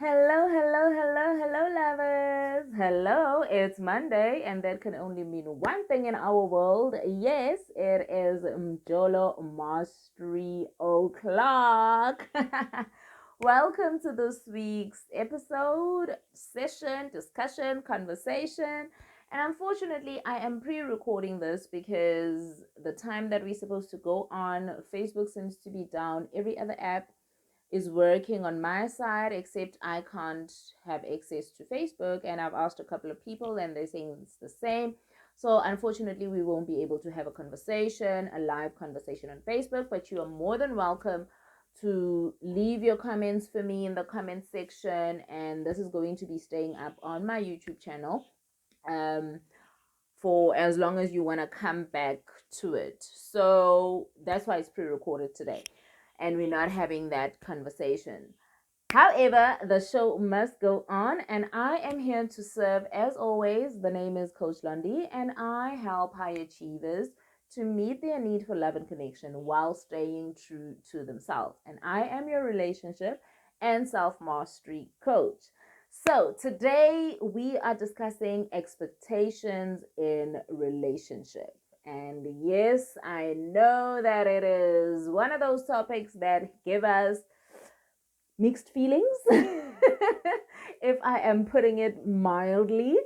Hello, hello, hello, hello, lovers. Hello, it's Monday, and that can only mean one thing in our world. Yes, it is Mjolo Mastery O'Clock. Welcome to this week's episode, session, discussion, conversation. And unfortunately, I am pre recording this because the time that we're supposed to go on, Facebook seems to be down, every other app is working on my side, except I can't have access to Facebook. And I've asked a couple of people, and they're saying it's the same. So, unfortunately, we won't be able to have a conversation, a live conversation on Facebook. But you are more than welcome to leave your comments for me in the comment section. And this is going to be staying up on my YouTube channel for as long as you want to come back to it. So, that's why it's pre recorded today and we're not having that conversation. However, the show must go on, and I am here to serve as always. The name is Coach Lundy, and I help high achievers to meet their need for love and connection while staying true to themselves. And I am your relationship and self mastery coach. So, today we are discussing expectations in relationship. And yes, I know that it is one of those topics that give us mixed feelings, if I am putting it mildly.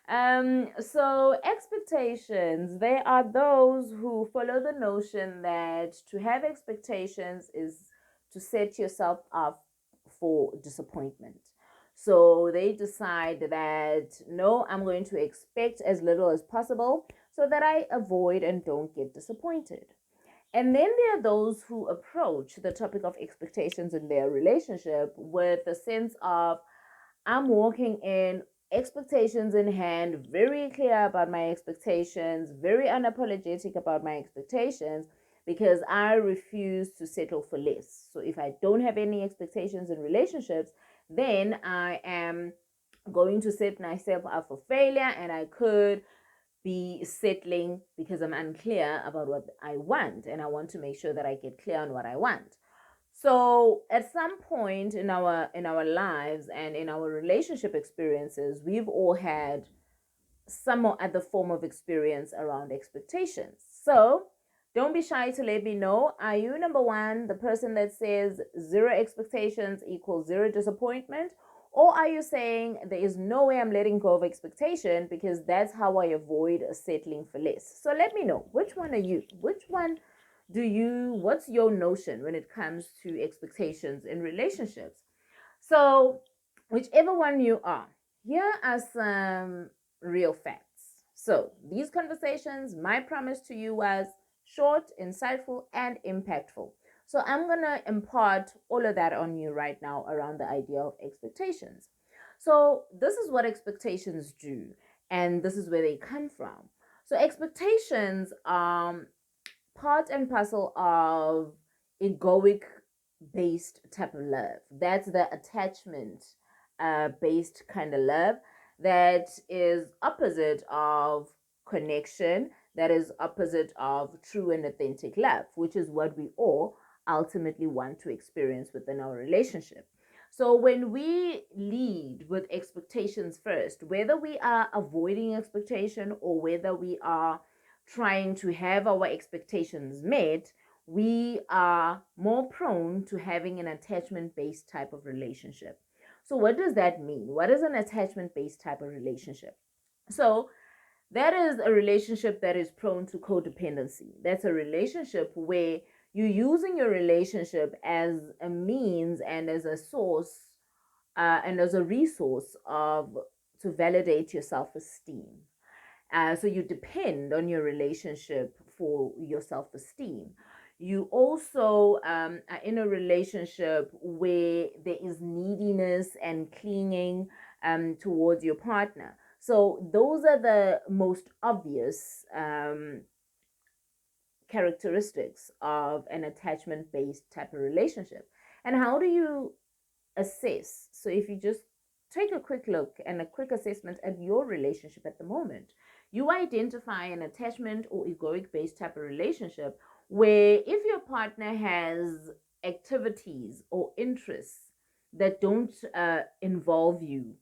So expectations, they are those who follow the notion that to have expectations is to set yourself up for disappointment. So they decide that no, I'm going to expect as little as possible so that I avoid and don't get disappointed. And then there are those who approach the topic of expectations in their relationship with a sense of, I'm walking in expectations in hand, very clear about my expectations, very unapologetic about my expectations, because I refuse to settle for less. So if I don't have any expectations in relationships, then I am going to set myself up for failure, and I could be settling because I'm unclear about what I want, and I want to make sure that I get clear on what I want. So at some point in our lives and in our relationship experiences, we've all had some or other form of experience around expectations. So don't be shy to let me know. Are you, number one, the person that says zero expectations equals zero disappointment? Or are you saying there is no way I'm letting go of expectation because that's how I avoid settling for less? So let me know. Which one are you? Which one what's your notion when it comes to expectations in relationships? So, whichever one you are, here are some real facts. So, these conversations, my promise to you was short, insightful, and impactful. So, I'm going to impart all of that on you right now around the idea of expectations. So, this is what expectations do, and this is where they come from. So, expectations are part and parcel of egoic based type of love. That's the attachment based kind of love that is opposite of connection, that is opposite of true and authentic love, which is what we all ultimately want to experience within our relationship. So when we lead with expectations first, whether we are avoiding expectation or whether we are trying to have our expectations met, we are more prone to having an attachment based type of relationship. So, what does that mean? What is an attachment based type of relationship? So, that is a relationship that is prone to codependency. That's a relationship where you're using your relationship as a means and as a source and as a resource of to validate your self-esteem. So you depend on your relationship for your self-esteem. You also are in a relationship where there is neediness and clinging towards your partner. So those are the most obvious characteristics of an attachment-based type of relationship. And how do you assess? So if you just take a quick look and a quick assessment at your relationship at the moment, you identify an attachment or egoic based type of relationship where if your partner has activities or interests that don't involve you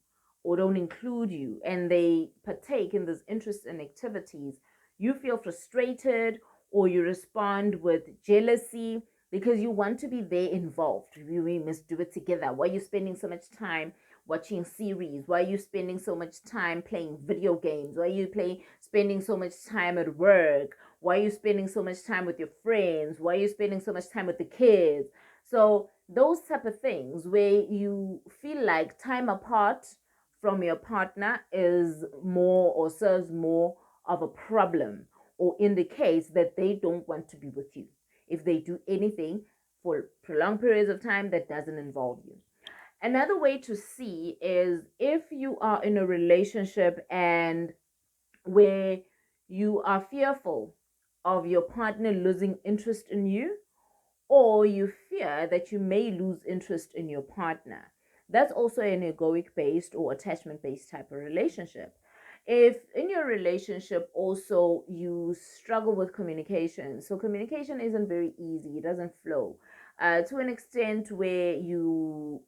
or don't include you, and they partake in these interests and activities, you feel frustrated or you respond with jealousy because you want to be there involved. We must do it together. Why are you spending so much time watching series? Why are you spending so much time playing video games? Why are you spending so much time at work? Why are you spending so much time with your friends? Why are you spending so much time with the kids? So those type of things where you feel like time apart from your partner is more or serves more of a problem, or indicates that they don't want to be with you if they do anything for prolonged periods of time that doesn't involve you. Another way to see is if you are in a relationship and where you are fearful of your partner losing interest in you, or you fear that you may lose interest in your partner. That's also an egoic based or attachment based type of relationship. If in your relationship also you struggle with communication, so communication isn't very easy, it doesn't flow to an extent where you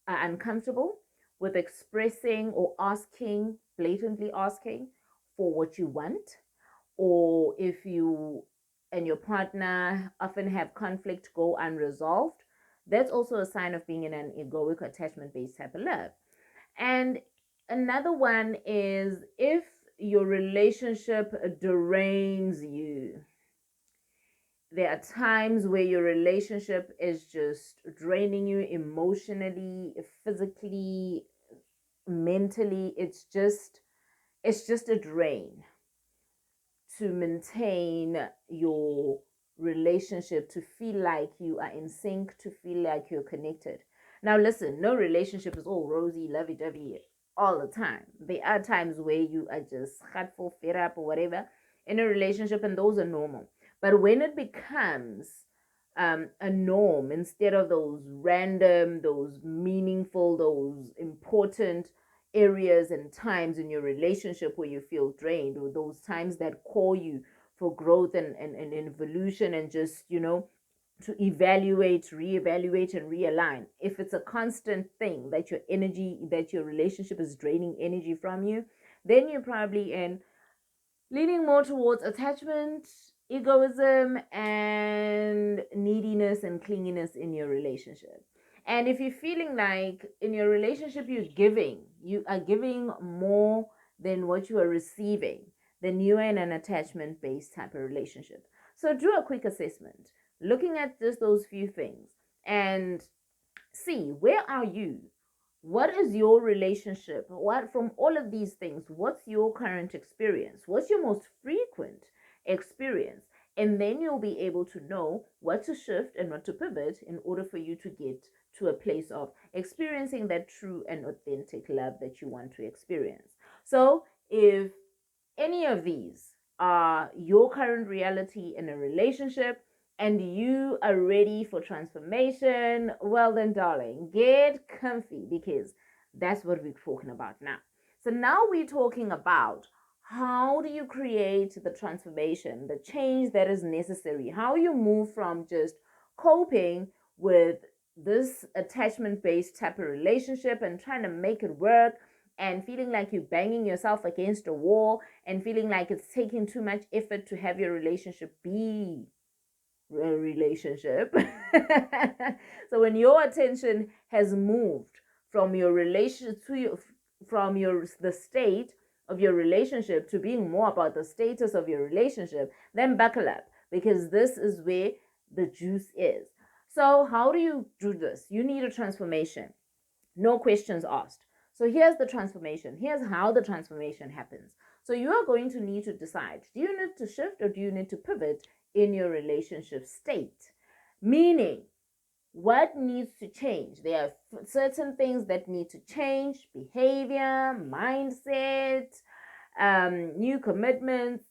are uncomfortable with expressing or asking, blatantly asking for what you want, or if you and your partner often have conflict go unresolved, that's also a sign of being in an egoic attachment based type of love. And another one is if your relationship drains you. There are times where your relationship is just draining you emotionally, physically, mentally. It's just a drain to maintain your relationship, to feel like you are in sync, to feel like you're connected. Now, listen, no relationship is all rosy, lovey dovey all the time. There are times where you are just hurtful, fed up, or whatever in a relationship, and those are normal. But when it becomes a norm instead of those random, those meaningful, those important areas and times in your relationship where you feel drained, or those times that call you for growth and evolution, and just, to evaluate, reevaluate, and realign. If it's a constant thing that your relationship is draining energy from you, then you're probably in leaning more towards attachment, egoism, and neediness and clinginess in your relationship. And if you're feeling like in your relationship you are giving more than what you are receiving, then you are in an attachment based type of relationship. So do a quick assessment, looking at just those few things, and see where are you, what is your relationship, what from all of these things, what's your current experience, what's your most frequent experience, and then you'll be able to know what to shift and what to pivot in order for you to get to a place of experiencing that true and authentic love that you want to experience. So if any of these are your current reality in a relationship and you are ready for transformation, well then, darling, get comfy, because that's what we're talking about now. So now we're talking about how do you create the transformation, the change that is necessary, how you move from just coping with this attachment based type of relationship and trying to make it work, and feeling like you're banging yourself against a wall, and feeling like it's taking too much effort to have your relationship be a relationship. So when your attention has moved from your relation to your from your the state of your relationship to being more about the status of your relationship, then buckle up, because this is where the juice is. So how do you do this? You need a transformation, no questions asked. So here's the transformation. Here's how the transformation happens. So you are going to need to decide, do you need to shift or do you need to pivot in your relationship state? Meaning, what needs to change? There are certain things that need to change: behavior, mindset, new commitments.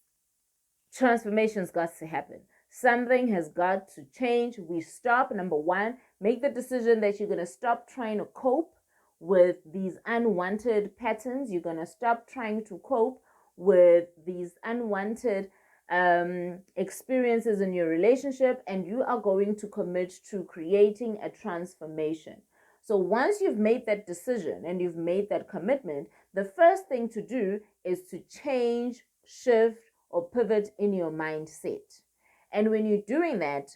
Transformation's got to happen. Something has got to change. We stop. Number one, make the decision that you're going to stop trying to cope with these unwanted patterns. You're going to stop trying to cope with these unwanted experiences in your relationship, and you are going to commit to creating a transformation. So once you've made that decision and you've made that commitment, the first thing to do is to change, shift, or pivot in your mindset. And when you're doing that,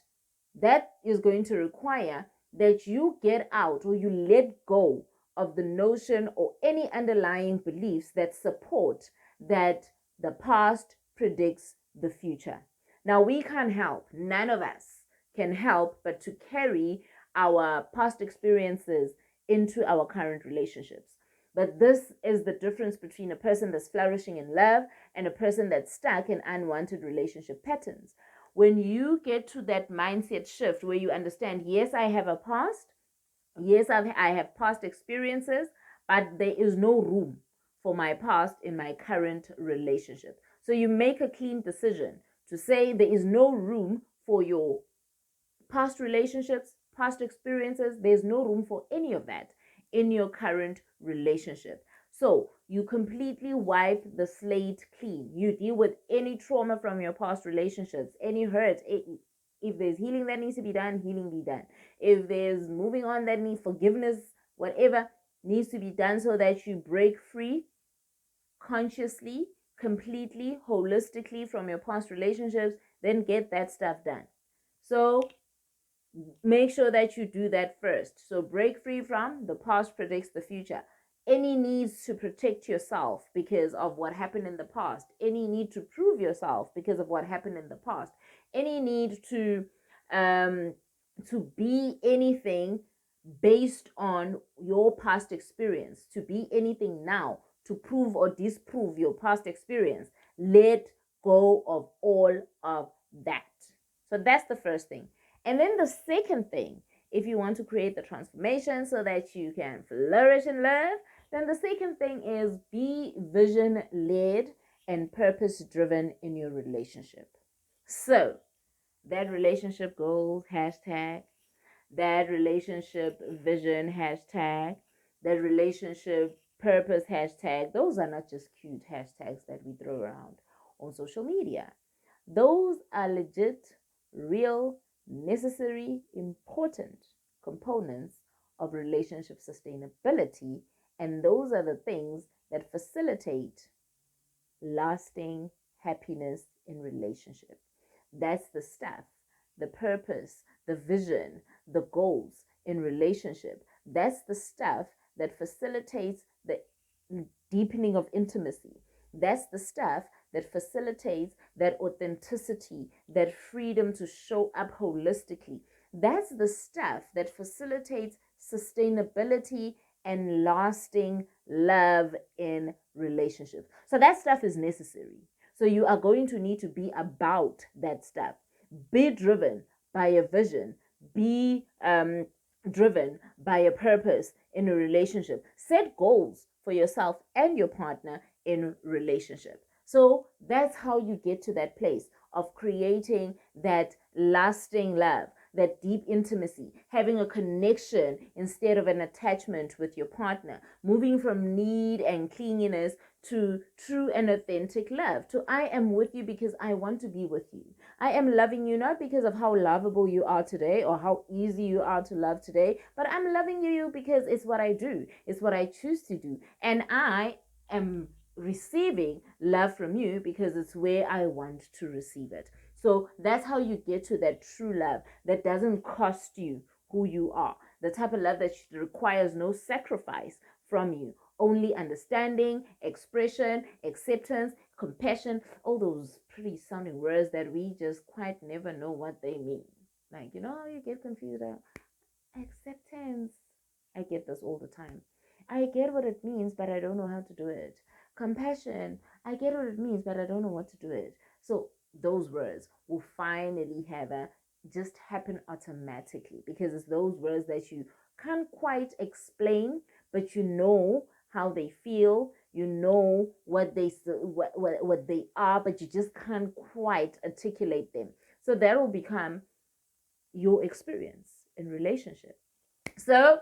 that is going to require that you get out or you let go of the notion or any underlying beliefs that support that the past predicts the future. Now, we can't help, none of us can help but to carry our past experiences into our current relationships. But this is the difference between a person that's flourishing in love and a person that's stuck in unwanted relationship patterns. When you get to that mindset shift where you understand, yes, I have a past, yes, I have past experiences, but there is no room for my past in my current relationship. So you make a clean decision to say there is no room for your past relationships, past experiences. There's no room for any of that in your current relationship. So you completely wipe the slate clean. You deal with any trauma from your past relationships, any hurt. If there's healing that needs to be done, healing be done. If there's moving on that needs forgiveness, whatever needs to be done so that you break free consciously, completely, holistically from your past relationships, then get that stuff done. So make sure that you do that first. So break free from the past predicts the future. Any needs to protect yourself because of what happened in the past, any need to prove yourself because of what happened in the past, any need um to be anything based on your past experience, to be anything now to prove or disprove your past experience. Let go of all of that. So that's the first thing. And then the second thing, if you want to create the transformation so that you can flourish in love, then the second thing is be vision led and purpose driven in your relationship. So that relationship goals, hashtag, that relationship vision, hashtag, that relationship purpose, hashtag. Those are not just cute hashtags that we throw around on social media. Those are legit, real, necessary, important components of relationship sustainability. And those are the things that facilitate lasting happiness in relationship. That's the stuff, the purpose, the vision, the goals in relationship. That's the stuff that facilitates the deepening of intimacy. That's the stuff that facilitates that authenticity, that freedom to show up holistically. That's the stuff that facilitates sustainability and lasting love in relationships. So that stuff is necessary. So you are going to need to be about that stuff. Be driven by a vision. Be driven by a purpose in a relationship. Set goals for yourself and your partner in relationship. So that's how you get to that place of creating that lasting love, that deep intimacy, having a connection instead of an attachment with your partner, moving from need and clinginess to true and authentic love. To I am with you because I want to be with you. I am loving you not because of how lovable you are today or how easy you are to love today, but I'm loving you because it's what I do. It's what I choose to do. And I am receiving love from you because it's where I want to receive it. So that's how you get to that true love that doesn't cost you who you are. The type of love that requires no sacrifice from you, only understanding, expression, acceptance, compassion, all those pretty sounding words that we just quite never know what they mean. Like, you know how you get confused about acceptance? I get this all the time. I get what it means, but I don't know how to do it. Compassion, I get what it means, but I don't know what to do it. So those words will finally have a just happen automatically because it's those words that you can't quite explain, but you know how they feel, you know what they are, but you just can't quite articulate them. So that will become your experience in relationship. So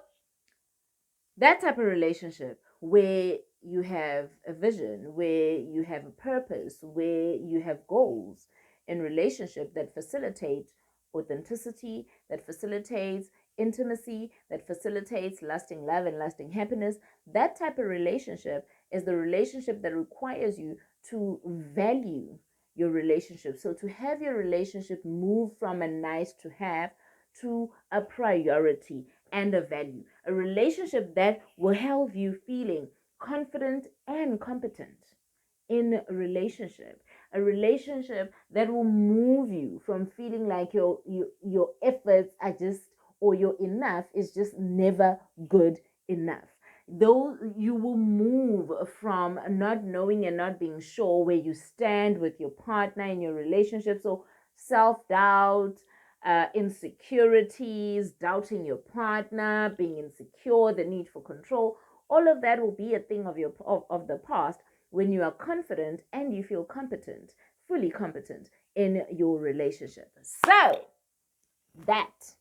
that type of relationship where you have a vision, where you have a purpose, where you have goals in relationship that facilitate authenticity, that facilitates intimacy, that facilitates lasting love and lasting happiness. That type of relationship is the relationship that requires you to value your relationship. So to have your relationship move from a nice to have to a priority and a value. A relationship that will have you feeling confident and competent in a relationship. A relationship that will move you from feeling like your efforts are just, or your enough is just never good enough. Though you will move from not knowing and not being sure where you stand with your partner in your relationship. So self-doubt, insecurities, doubting your partner, being insecure, the need for control, all of that will be a thing of the past when you are confident and you feel competent, fully competent in your relationship. So that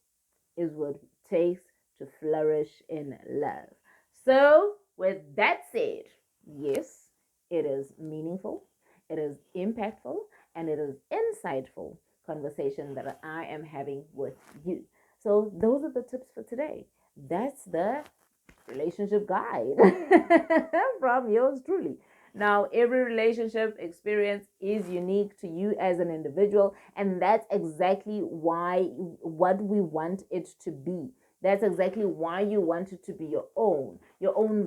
is what it takes to flourish in love. So with that said, yes, it is meaningful, it is impactful, and it is insightful conversation that I am having with you. So those are the tips for today. That's the relationship guide from yours truly. Now, every relationship experience is unique to you as an individual, and that's exactly why what we want it to be. That's exactly why you want it to be your own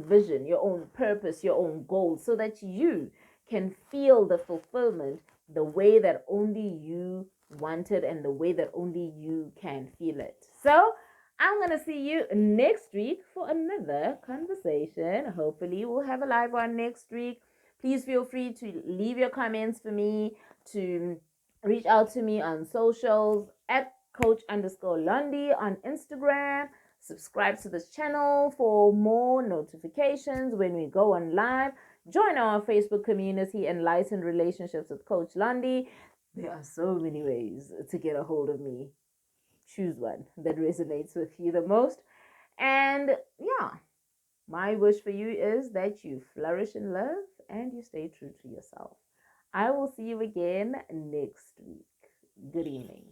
vision, your own purpose, your own goal, so that you can feel the fulfillment the way that only you want it and the way that only you can feel it. So, I'm going to see you next week for another conversation. Hopefully, we'll have a live one next week. Please feel free to leave your comments for me, to reach out to me on socials at coach_Londi on Instagram. Subscribe to this channel for more notifications when we go on live. Join our Facebook community, Enlightened Relationships with Coach Londi. There are so many ways to get a hold of me. Choose one that resonates with you the most. And yeah, my wish for you is that you flourish in love and you stay true to yourself. I will see you again next week. Good evening.